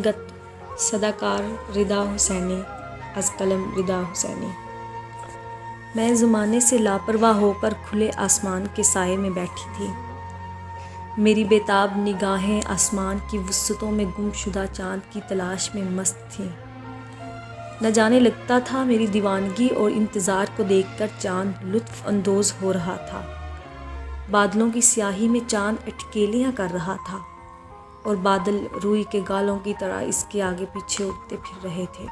نگت صداکار رضا حسینی از قلم رضا حسینی۔ میں زمانے سے لاپرواہ ہو کر کھلے آسمان کے سائے میں بیٹھی تھی۔ میری بےتاب نگاہیں آسمان کی وسعتوں میں گم شدہ چاند کی تلاش میں مست تھیں۔ نہ جانے لگتا تھا میری دیوانگی اور انتظار کو دیکھ کر چاند لطف اندوز ہو رہا تھا۔ بادلوں کی سیاہی میں چاند اٹکیلیاں کر رہا تھا اور بادل روئی کے گالوں کی طرح اس کے آگے پیچھے اڑتے پھر رہے تھے۔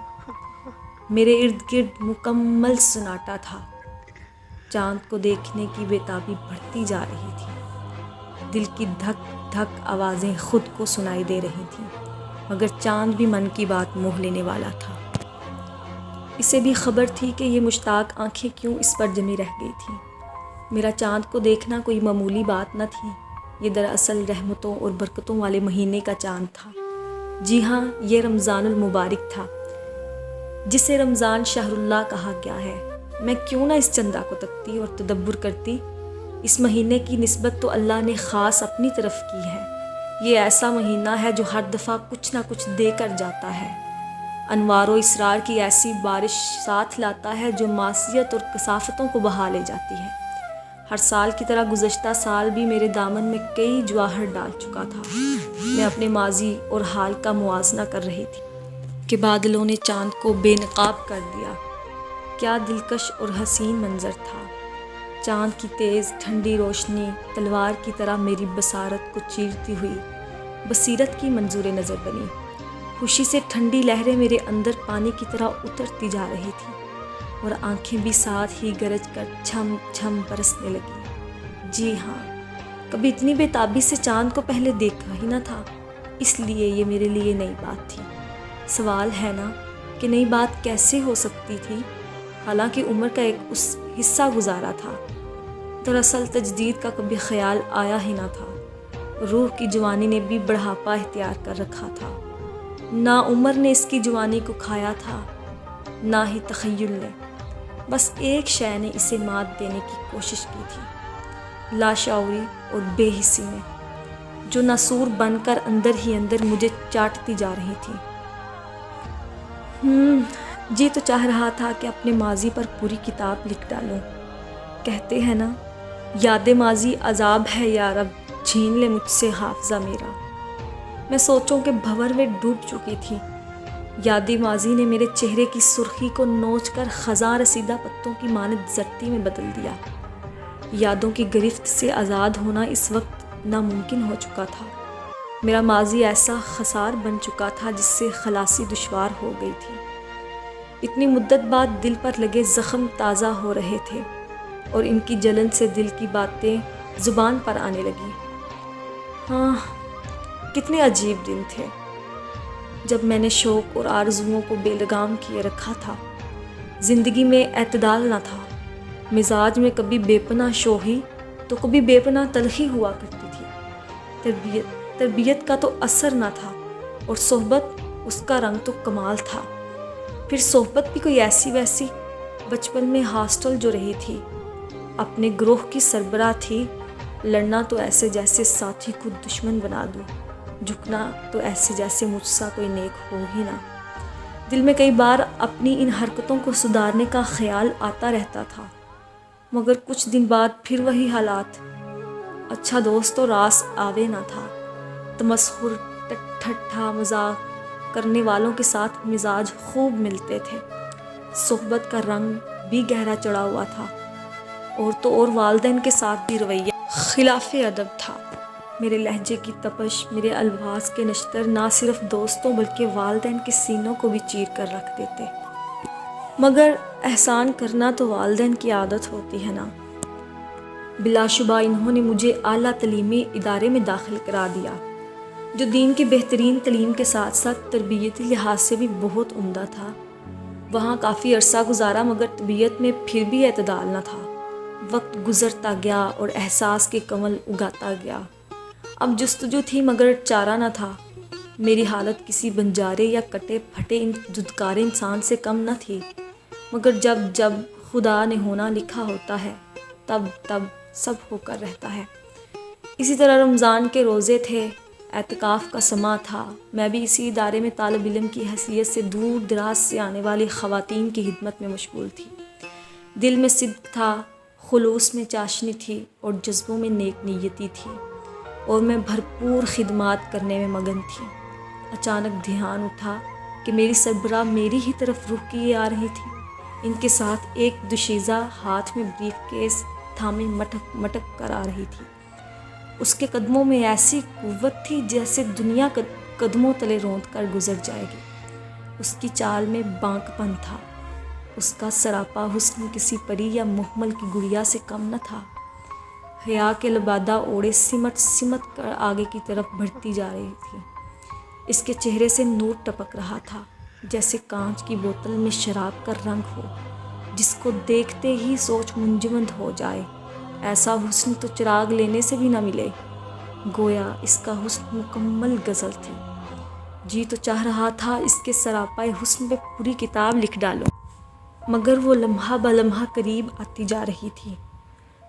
میرے ارد گرد مکمل سناٹا تھا۔ چاند کو دیکھنے کی بےتابی بڑھتی جا رہی تھی۔ دل کی دھک دھک آوازیں خود کو سنائی دے رہی تھیں، مگر چاند بھی من کی بات موہ لینے والا تھا۔ اسے بھی خبر تھی کہ یہ مشتاق آنکھیں کیوں اس پر جمی رہ گئی تھیں۔ میرا چاند کو دیکھنا کوئی معمولی بات نہ تھی، یہ دراصل رحمتوں اور برکتوں والے مہینے کا چاند تھا۔ جی ہاں، یہ رمضان المبارک تھا، جسے رمضان شہر اللہ کہا گیا ہے۔ میں کیوں نہ اس چندہ کو تکتی اور تدبر کرتی؟ اس مہینے کی نسبت تو اللہ نے خاص اپنی طرف کی ہے۔ یہ ایسا مہینہ ہے جو ہر دفعہ کچھ نہ کچھ دے کر جاتا ہے، انوار و اسرار کی ایسی بارش ساتھ لاتا ہے جو معصیت اور کثافتوں کو بہا لے جاتی ہے۔ ہر سال کی طرح گزشتہ سال بھی میرے دامن میں کئی جواہر ڈال چکا تھا۔ میں اپنے ماضی اور حال کا موازنہ کر رہی تھی کہ بادلوں نے چاند کو بے نقاب کر دیا۔ کیا دلکش اور حسین منظر تھا۔ چاند کی تیز ٹھنڈی روشنی تلوار کی طرح میری بصارت کو چیرتی ہوئی بصیرت کی منظور نظر بنی۔ خوشی سے ٹھنڈی لہریں میرے اندر پانی کی طرح اترتی جا رہی تھیں اور آنکھیں بھی ساتھ ہی گرج کر چھم چھم برسنے لگیں۔ جی ہاں، کبھی اتنی بےتابی سے چاند کو پہلے دیکھا ہی نہ تھا، اس لیے یہ میرے لیے نئی بات تھی۔ سوال ہے نا کہ نئی بات کیسے ہو سکتی تھی، حالانکہ عمر کا ایک حصہ گزارا تھا۔ دراصل تجدید کا کبھی خیال آیا ہی نہ تھا۔ روح کی جوانی نے بھی بڑھاپا اختیار کر رکھا تھا۔ نہ عمر نے اس کی جوانی کو کھایا تھا، نہ ہی تخیل نے۔ بس ایک شے نے اسے مات دینے کی کوشش کی تھی، لاشعوری اور بے حسی میں، جو ناسور بن کر اندر ہی اندر مجھے چاٹتی جا رہی تھی۔ جی تو چاہ رہا تھا کہ اپنے ماضی پر پوری کتاب لکھ ڈالوں۔ کہتے ہیں نا، یاد ماضی عذاب ہے یا رب، چھین لے مجھ سے حافظہ میرا۔ میں سوچوں کے بھنور میں ڈوب چکی تھی۔ یاد ماضی نے میرے چہرے کی سرخی کو نوچ کر خزاں رسیدہ پتوں کی مانند زرتی میں بدل دیا۔ یادوں کی گرفت سے آزاد ہونا اس وقت ناممکن ہو چکا تھا۔ میرا ماضی ایسا خسار بن چکا تھا جس سے خلاصی دشوار ہو گئی تھی۔ اتنی مدت بعد دل پر لگے زخم تازہ ہو رہے تھے اور ان کی جلن سے دل کی باتیں زبان پر آنے لگیں۔ ہاں، کتنے عجیب دن تھے جب میں نے شوق اور آرزوؤں کو بے لگام کیے رکھا تھا۔ زندگی میں اعتدال نہ تھا، مزاج میں کبھی بے پناہ شوخی تو کبھی بے پناہ تلخی ہوا کرتی تھی۔ تربیت کا تو اثر نہ تھا اور صحبت، اس کا رنگ تو کمال تھا۔ پھر صحبت بھی کوئی ایسی ویسی، بچپن میں ہاسٹل جو رہی تھی، اپنے گروہ کی سربراہ تھی۔ لڑنا تو ایسے جیسے ساتھی کو دشمن بنا دوں، جھکنا تو ایسے جیسے مجھ سا کوئی نیک ہو ہی نہ۔ دل میں کئی بار اپنی ان حرکتوں کو سدھارنے کا خیال آتا رہتا تھا، مگر کچھ دن بعد پھر وہی حالات۔ اچھا دوست تو راس آوے نہ تھا۔ تمسخر، ٹھٹھا مذاق کرنے والوں کے ساتھ مزاج خوب ملتے تھے۔ صحبت کا رنگ بھی گہرا چڑھا ہوا تھا، اور والدین کے ساتھ بھی رویہ خلاف ادب تھا۔ میرے لہجے کی تپش، میرے الفاظ کے نشتر نہ صرف دوستوں بلکہ والدین کے سینوں کو بھی چیر کر رکھ دیتے۔ مگر احسان کرنا تو والدین کی عادت ہوتی ہے نا۔ بلا شبہ انہوں نے مجھے اعلیٰ تعلیمی ادارے میں داخل کرا دیا، جو دین کی بہترین تعلیم کے ساتھ ساتھ تربیتی لحاظ سے بھی بہت عمدہ تھا۔ وہاں کافی عرصہ گزارا مگر طبیعت میں پھر بھی اعتدال نہ تھا۔ وقت گزرتا گیا اور احساس کے کمل اگاتا گیا۔ اب جستجو تھی مگر چارہ نہ تھا۔ میری حالت کسی بنجارے یا کٹے پھٹے دودکار انسان سے کم نہ تھی، مگر جب خدا نے ہونا لکھا ہوتا ہے تب سب ہو کر رہتا ہے۔ اسی طرح رمضان کے روزے تھے، اعتکاف کا سماں تھا۔ میں بھی اسی ادارے میں طالب علم کی حیثیت سے دور دراز سے آنے والی خواتین کی خدمت میں مشغول تھی۔ دل میں صدق تھا، خلوص میں چاشنی تھی اور جذبوں میں نیک نیتی تھی، اور میں بھرپور خدمات کرنے میں مگن تھی۔ اچانک دھیان اٹھا کہ میری سربراہ میری ہی طرف رخ کیے آ رہی تھی۔ ان کے ساتھ ایک دوشیزہ ہاتھ میں بریف کیس تھامے مٹک مٹک کر آ رہی تھی۔ اس کے قدموں میں ایسی قوت تھی جیسے دنیا قدموں تلے روند کر گزر جائے گی۔ اس کی چال میں بانک پن تھا۔ اس کا سراپا حسن کسی پری یا محمل کی گڑیا سے کم نہ تھا۔ حیا کے لبادہ اوڑے سمٹ سمٹ کر آگے کی طرف بڑھتی جا رہی تھی۔ اس کے چہرے سے نور ٹپک رہا تھا، جیسے کانچ کی بوتل میں شراب کا رنگ ہو، جس کو دیکھتے ہی سوچ منجمد ہو جائے۔ ایسا حسن تو چراغ لینے سے بھی نہ ملے۔ گویا اس کا حسن مکمل غزل تھی۔ جی تو چاہ رہا تھا اس کے سراپائے حسن پہ پوری کتاب لکھ ڈالوں، مگر وہ لمحہ بلمحہ قریب آتی جا رہی تھی۔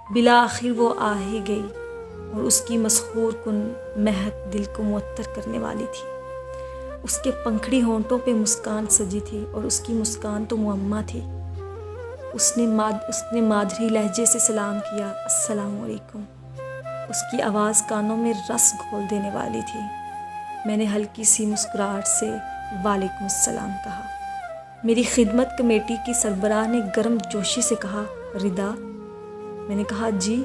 بالآخر وہ آ ہی گئی، اور اس کی مسحور کن مہک دل کو معطر کرنے والی تھی۔ اس کے پنکھڑی ہونٹوں پہ مسکان سجی تھی، اور اس کی مسکان تو معمہ تھی۔ اس نے مادری لہجے سے سلام کیا، السلام علیکم۔ اس کی آواز کانوں میں رس گھول دینے والی تھی۔ میں نے ہلکی سی مسکراہٹ سے وعلیکم السلام کہا۔ میری خدمت کمیٹی کی سربراہ نے گرم جوشی سے کہا، ردا؟ میں نے کہا، جی،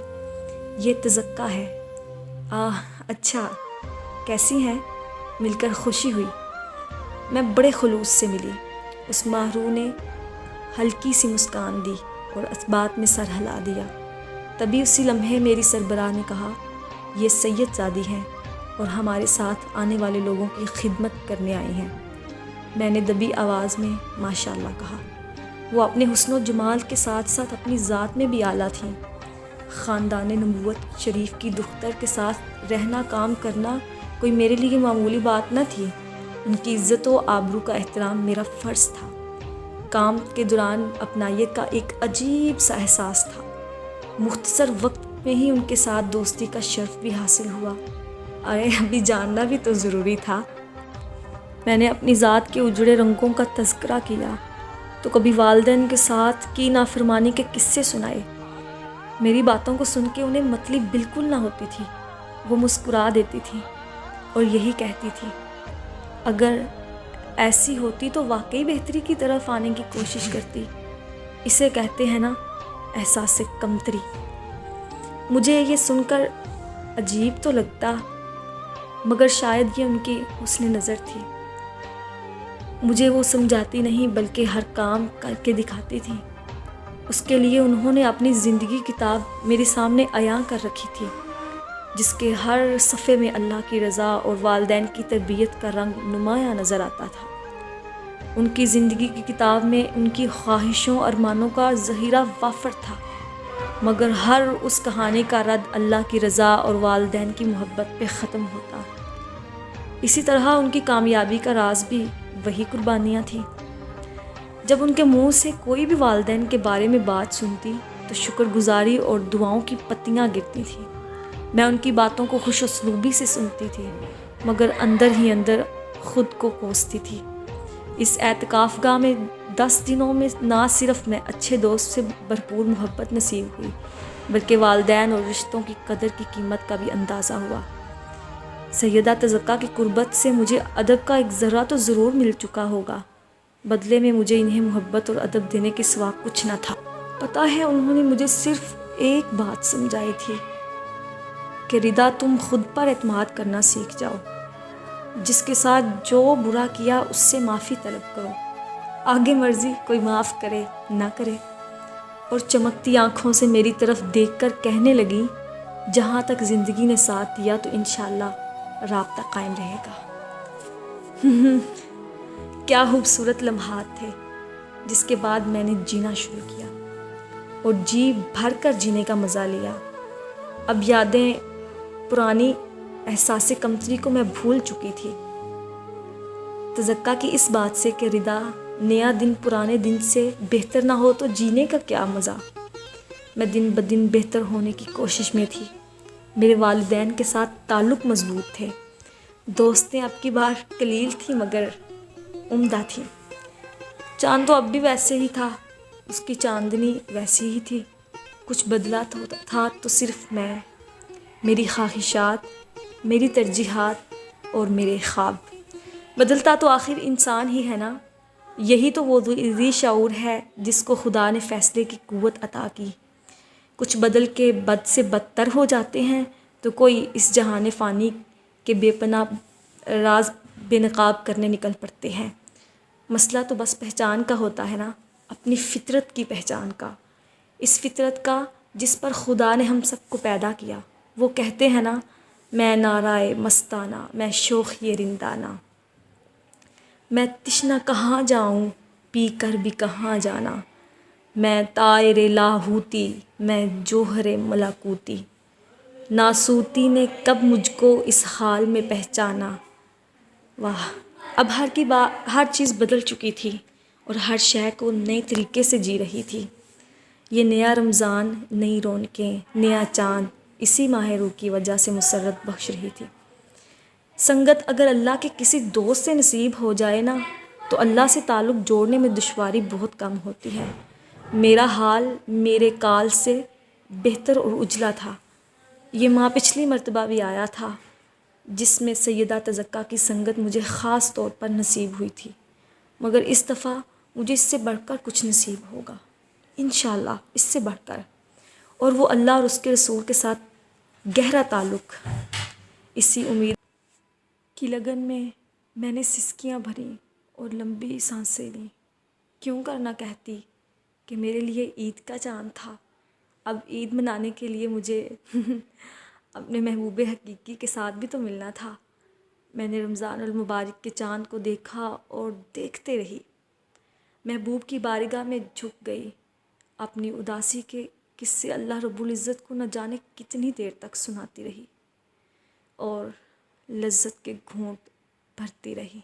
یہ تزکیہ ہے۔ اچھا، کیسی ہیں؟ مل کر خوشی ہوئی۔ میں بڑے خلوص سے ملی۔ اس ماہرو نے ہلکی سی مسکان دی اور اثبات میں سر ہلا دیا۔ تبھی اسی لمحے میری سربراہ نے کہا، یہ سید زادی ہیں اور ہمارے ساتھ آنے والے لوگوں کی خدمت کرنے آئی ہیں۔ میں نے دبی آواز میں ماشاءاللہ کہا۔ وہ اپنے حسن و جمال کے ساتھ ساتھ اپنی ذات میں بھی اعلیٰ تھیں۔ خاندان نبوت شریف کی دختر کے ساتھ رہنا کام کرنا کوئی میرے لیے معمولی بات نہ تھی۔ ان کی عزت و آبرو کا احترام میرا فرض تھا۔ کام کے دوران اپنائیت کا ایک عجیب سا احساس تھا۔ مختصر وقت میں ہی ان کے ساتھ دوستی کا شرف بھی حاصل ہوا۔ ارے ابھی جاننا بھی تو ضروری تھا۔ میں نے اپنی ذات کے اجڑے رنگوں کا تذکرہ کیا تو کبھی والدین کے ساتھ کی نافرمانی کے قصے سنائے۔ میری باتوں کو سن کے انہیں مطلب بالکل نہ ہوتی تھی۔ وہ مسکرا دیتی تھی اور یہی کہتی تھی، اگر ایسی ہوتی تو واقعی بہتری کی طرف آنے کی کوشش کرتی۔ اسے کہتے ہیں نا احساس کمتری۔ مجھے یہ سن کر عجیب تو لگتا، مگر شاید یہ ان کی حسن نظر تھی۔ مجھے وہ سمجھاتی نہیں بلکہ ہر کام کر کے دکھاتی تھی۔ اس کے لیے انہوں نے اپنی زندگی کتاب میرے سامنے عیاں کر رکھی تھی، جس کے ہر صفحے میں اللہ کی رضا اور والدین کی تربیت کا رنگ نمایاں نظر آتا تھا۔ ان کی زندگی کی کتاب میں ان کی خواہشوں اور ارمانوں کا ذخیرہ وافر تھا، مگر ہر اس کہانی کا رد اللہ کی رضا اور والدین کی محبت پہ ختم ہوتا۔ اسی طرح ان کی کامیابی کا راز بھی وہی قربانیاں تھیں۔ جب ان کے منہ سے کوئی بھی والدین کے بارے میں بات سنتی تو شکر گزاری اور دعاؤں کی پتیاں گرتی تھیں۔ میں ان کی باتوں کو خوش اسلوبی سے سنتی تھی، مگر اندر ہی اندر خود کو کوستی تھی۔ اس اعتکاف گاہ میں 10 دنوں میں نہ صرف میں اچھے دوست سے بھرپور محبت نصیب ہوئی، بلکہ والدین اور رشتوں کی قدر کی قیمت کا بھی اندازہ ہوا۔ سیدہ تزکیہ کی قربت سے مجھے ادب کا ایک ذرہ تو ضرور مل چکا ہوگا، بدلے میں مجھے انہیں محبت اور ادب دینے کے سوا کچھ نہ تھا۔ پتہ ہے انہوں نے مجھے صرف ایک بات سمجھائی تھی کہ ردا، تم خود پر اعتماد کرنا سیکھ جاؤ۔ جس کے ساتھ جو برا کیا اس سے معافی طلب کرو، آگے مرضی کوئی معاف کرے نہ کرے۔ اور چمکتی آنکھوں سے میری طرف دیکھ کر کہنے لگی، جہاں تک زندگی نے ساتھ دیا تو انشاءاللہ رابطہ قائم رہے گا۔ کیا خوبصورت لمحات تھے، جس کے بعد میں نے جینا شروع کیا اور جی بھر کر جینے کا مزہ لیا۔ اب یادیں پرانی، احساس کمتری کو میں بھول چکی تھی۔ تزکیہ کی اس بات سے کہ ردا، نیا دن پرانے دن سے بہتر نہ ہو تو جینے کا کیا مزہ۔ میں دن بدن بہتر ہونے کی کوشش میں تھی۔ میرے والدین کے ساتھ تعلق مضبوط تھے، دوستیں اب کی بار قلیل تھیں مگر عمدہ تھیں۔ چاند تو اب بھی ویسے ہی تھا، اس کی چاندنی ویسی ہی تھی۔ کچھ بدلا تھا تو صرف میں، میری خواہشات، میری ترجیحات اور میرے خواب۔ بدلتا تو آخر انسان ہی ہے نا۔ یہی تو وہ ذی شعور ہے جس کو خدا نے فیصلے کی قوت عطا کی۔ کچھ بدل کے بد سے بدتر ہو جاتے ہیں تو کوئی اس جہان فانی کے بے پناہ راز بے نقاب کرنے نکل پڑتے ہیں۔ مسئلہ تو بس پہچان کا ہوتا ہے نا، اپنی فطرت کی پہچان کا، اس فطرت کا جس پر خدا نے ہم سب کو پیدا کیا۔ وہ کہتے ہیں نا، میں نارائے مستانہ، میں شوخ یہ رندانہ، میں تشنہ کہاں جاؤں پی کر بھی کہاں جانا، میں طائر لاہوتی، میں جوہر ملکوتی، ناسوتی نے کب مجھ کو اس حال میں پہچانا۔ واہ! اب ہر چیز بدل چکی تھی اور ہر شے کو نئے طریقے سے جی رہی تھی۔ یہ نیا رمضان، نئی رونقیں، نیا چاند اسی ماہ روح کی وجہ سے مسرت بخش رہی تھی۔ سنگت اگر اللہ کے کسی دوست سے نصیب ہو جائے نا تو اللہ سے تعلق جوڑنے میں دشواری بہت کم ہوتی ہے۔ میرا حال میرے کال سے بہتر اور اجلا تھا۔ یہ ماہ پچھلی مرتبہ بھی آیا تھا جس میں سیدہ تزکیٰ کی سنگت مجھے خاص طور پر نصیب ہوئی تھی، مگر اس دفعہ مجھے اس سے بڑھ کر کچھ نصیب ہوگا، انشاءاللہ اس سے بڑھ کر، اور وہ اللہ اور اس کے رسول کے ساتھ گہرا تعلق۔ اسی امید کی لگن میں نے سسکیاں بھریں اور لمبی سانسیں لیں۔ کیوں کرنا کہتی کہ میرے لیے عید کا چاند تھا۔ اب عید منانے کے لیے مجھے اپنے محبوب حقیقی کے ساتھ بھی تو ملنا تھا۔ میں نے رمضان المبارک کے چاند کو دیکھا اور دیکھتے رہی، محبوب کی بارگاہ میں جھک گئی، اپنی اداسی کے قصے اللہ رب العزت کو نہ جانے کتنی دیر تک سناتی رہی اور لذت کے گھونٹ بھرتی رہی۔